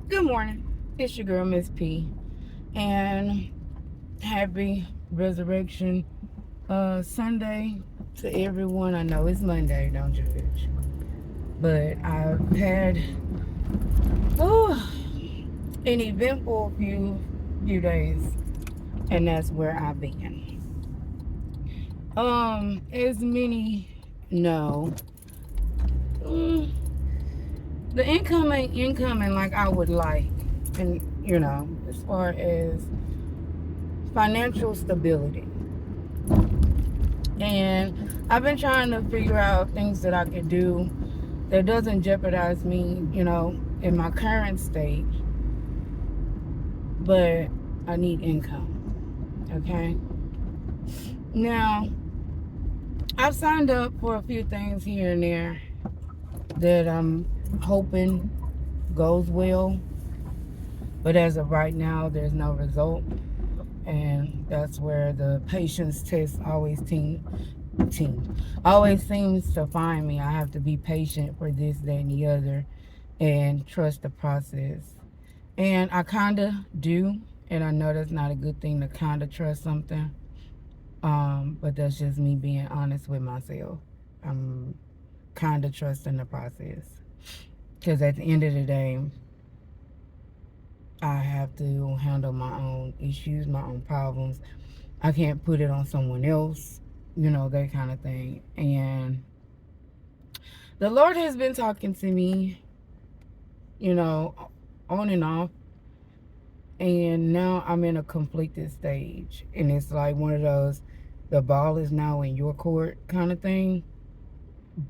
Good morning. It's your girl, Miss P. And happy Resurrection Sunday to everyone. I know it's Monday, don't judge. But I've had an eventful few days, and that's where I've been. As many know, mm, the income ain't incoming like I would like. And as far as financial stability. And I've been trying to figure out things that I could do that doesn't jeopardize me, in my current state, but I need income. Okay. Now, I've signed up for a few things here and there that I'm hoping goes well, but as of right now, there's no result. And that's where the patience test always seems to find me. I have to be patient for this, that, and the other, and trust the process. And I kind of do, and I know that's not a good thing to kind of trust something. But that's just me being honest with myself. I'm kind of trusting the process because at the end of the day, I have to handle my own issues, my own problems. I can't put it on someone else, that kind of thing. And the Lord has been talking to me, on and off. And now I'm in a conflicted stage. And it's like one of those, the ball is now in your court kind of thing.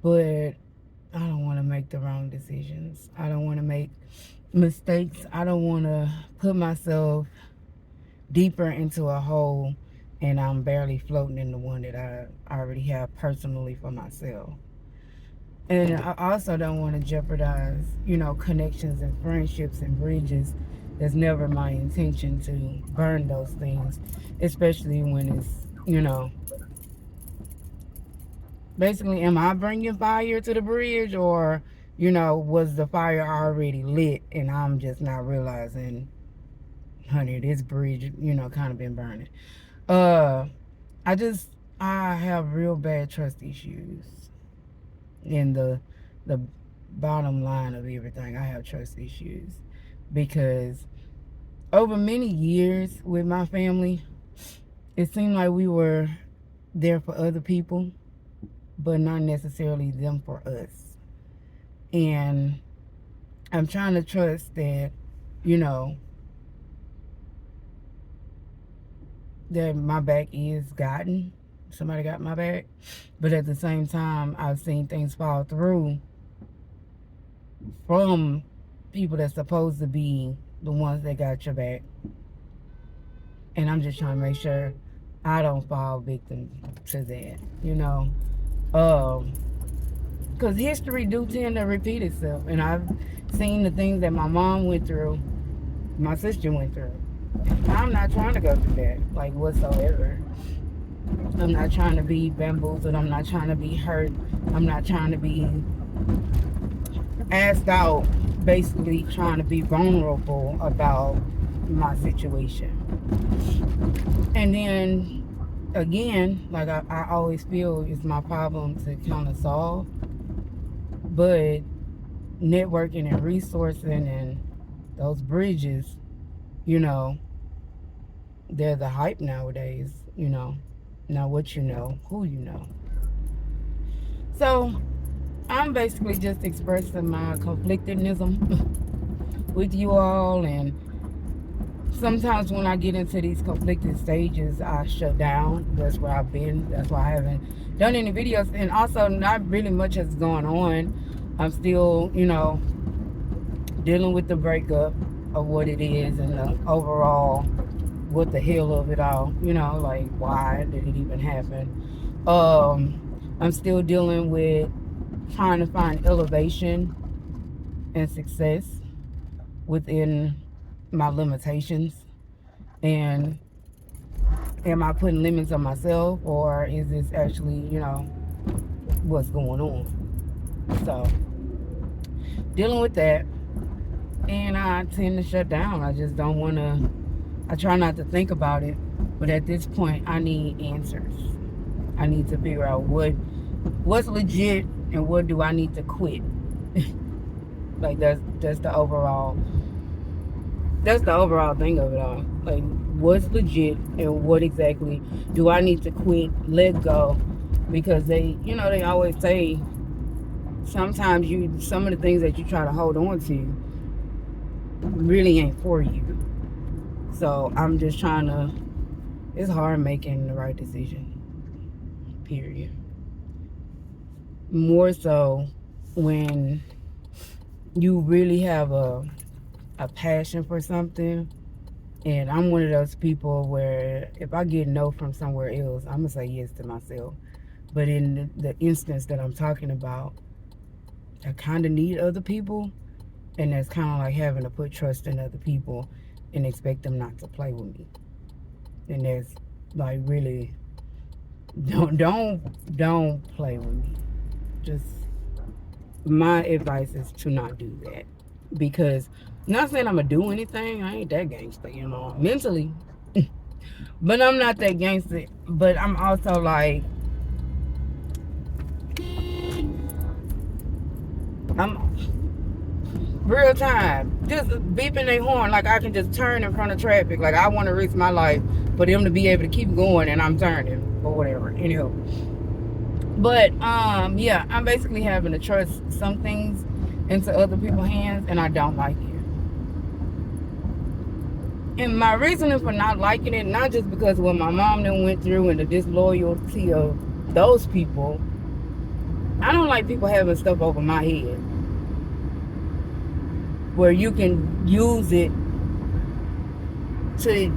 But I don't want to make the wrong decisions. I don't want to make mistakes. I don't want to put myself deeper into a hole and I'm barely floating in the one that I already have personally for myself. And I also don't want to jeopardize, connections and friendships and bridges. That's never my intention to burn those things, especially when it's, basically, am I bringing fire to the bridge, or, was the fire already lit and I'm just not realizing, honey, this bridge, kind of been burning. Uh, I have real bad trust issues. In the bottom line of everything, I have trust issues because over many years with my family, it seemed like we were there for other people, but not necessarily them for us. And I'm trying to trust that, that my back is gotten. Somebody got my back. But at the same time, I've seen things fall through from people that's supposed to be the ones that got your back. And I'm just trying to make sure I don't fall victim to that, because history do tend to repeat itself. And I've seen the things that my mom went through, my sister went through. I'm not trying to go through that, like, whatsoever. I'm not trying to be bamboozled. I'm not trying to be hurt. I'm not trying to be asked out, basically trying to be vulnerable about my situation. And then again, like I always feel it's my problem to kind of solve. But networking and resourcing and those bridges, they're the hype nowadays, Now what who So I'm basically just expressing my conflictedness with you all. And sometimes when I get into these conflicted stages, I shut down. That's where I've been. That's why I haven't done any videos. And also, not really much has gone on. I'm still, dealing with the breakup of what it is and the overall, what the hell of it all. Like, why did it even happen? I'm still dealing with trying to find elevation and success within my limitations. And am I putting limits on myself, or is this actually, what's going on? So, dealing with that. And I tend to shut down. I just don't want to, I try not to think about it. But at this point, I need answers. I need to figure out what's legit and what do I need to quit. Like that's the overall thing of it all. Like, what's legit and what exactly do I need to quit, let go? Because they always say sometimes some of the things that you try to hold on to really ain't for you. So I'm just trying to, it's hard making the right decision, period. More so when you really have a passion for something. And I'm one of those people where if I get no from somewhere else, I'm going to say yes to myself. But in the instance that I'm talking about, I kind of need other people. And that's kind of like having to put trust in other people and expect them not to play with me. And that's like really, don't play with me. Just, my advice is to not do that. Because, not saying I'm going to do anything. I ain't that gangster, mentally. But I'm not that gangster. But I'm also like, I'm real time. Just beeping their horn like I can just turn in front of traffic. Like I want to risk my life for them to be able to keep going and I'm turning or whatever. Anyhow. But yeah, I'm basically having to trust some things into other people's hands and I don't like it. And my reasoning for not liking it, not just because of what my mom then went through and the disloyalty of those people. I don't like people having stuff over my head where you can use it to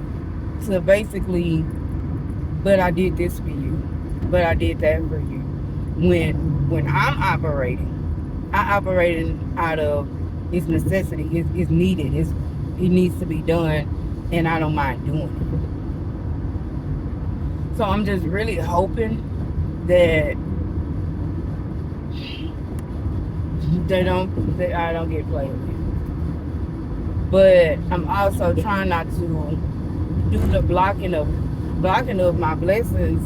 basically, but I did this for you, but I did that for you. When I'm operating, I operating out of it's necessity, it's needed, it needs to be done, and I don't mind doing it. So I'm just really hoping that I don't get played with. But I'm also trying not to do the blocking of my blessings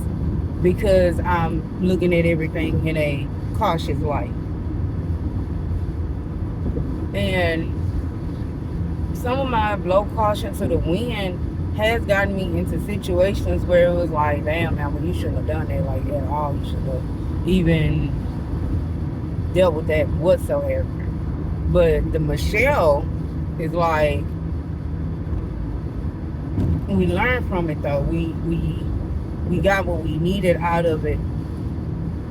because I'm looking at everything in a cautious light. And some of my blow caution to the wind has gotten me into situations where it was like, damn, man, well, you shouldn't have done that like at all. You should have even dealt with that whatsoever. But the Michelle is like, we learned from it though. We got what we needed out of it.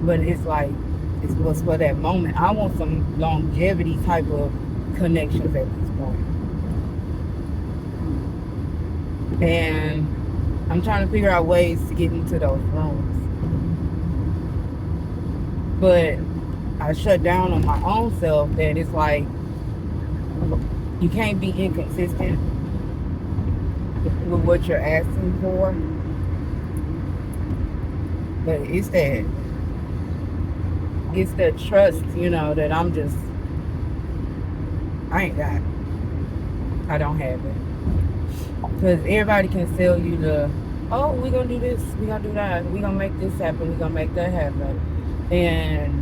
But it's like, it was for that moment. I want some longevity type of connections at this point. And I'm trying to figure out ways to get into those rooms. But I shut down on my own self that it's like, you can't be inconsistent with what you're asking for. But it's that trust, that I ain't got. I don't have it. Because everybody can sell you oh, we're going to do this, we're going to do that, we're going to make this happen, we're going to make that happen. And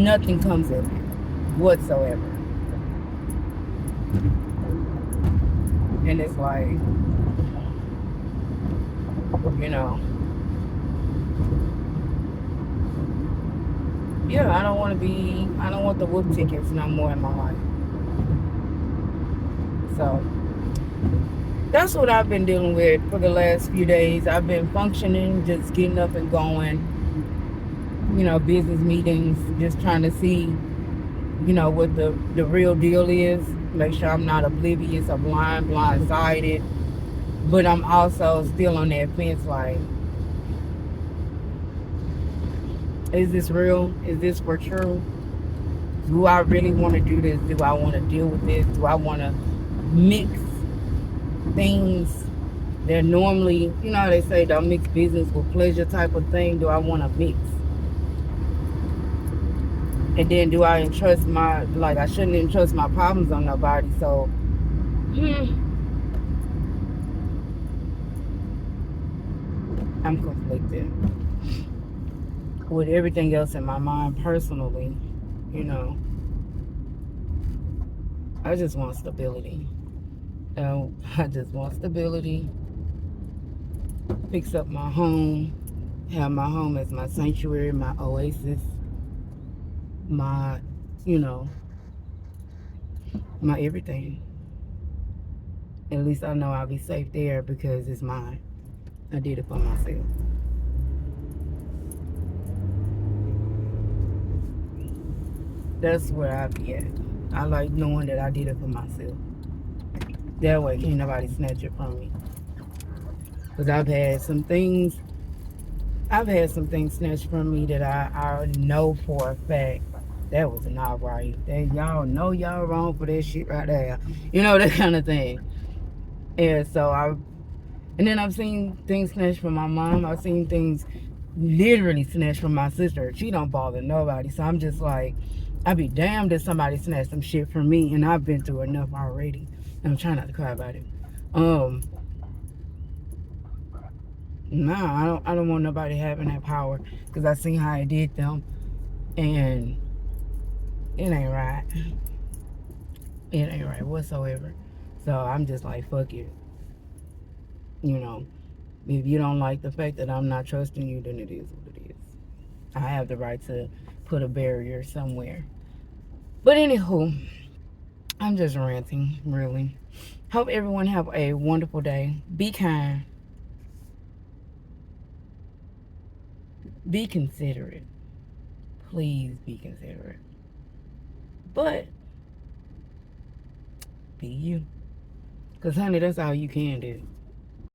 nothing comes of it whatsoever. And it's like, yeah, I don't want the whoop tickets no more in my life. So that's what I've been dealing with for the last few days. I've been functioning, just getting up and going, business meetings, just trying to see, what the real deal is. Make sure I'm not oblivious or blindsided. But I'm also still on that fence like, is this real? Is this for true? Do I really want to do this? Do I want to deal with this? Do I want to mix things that normally, they say don't mix business with pleasure type of thing? Do I want to mix? And then do I entrust my, like, I shouldn't entrust my problems on nobody. So, I'm conflicted with everything else in my mind personally. You know, I just want stability. I just want stability. Fix up my home. Have my home as my sanctuary, my oasis, my, you know, my everything. At least I know I'll be safe there because it's mine. I did it for myself. That's where I be at. I like knowing that I did it for myself. That way, can't nobody snatch it from me. Because I've had some things snatched from me that I know for a fact that was not right. That y'all know y'all wrong for that shit right there. You know, that kind of thing. And so and then I've seen things snatched from my mom. I've seen things literally snatched from my sister. She don't bother nobody. So I'm just like, I'd be damned if somebody snatched some shit from me, and I've been through enough already. And I'm trying not to cry about it. Nah, I don't want nobody having that power because I seen how I did them, and it ain't right. It ain't right whatsoever. So I'm just like, fuck it. You know, if you don't like the fact that I'm not trusting you, then it is what it is. I have the right to put a barrier somewhere. But anywho, I'm just ranting, really. Hope everyone have a wonderful day. Be kind. Be considerate. Please be considerate. But be you. Because, honey, that's all you can do.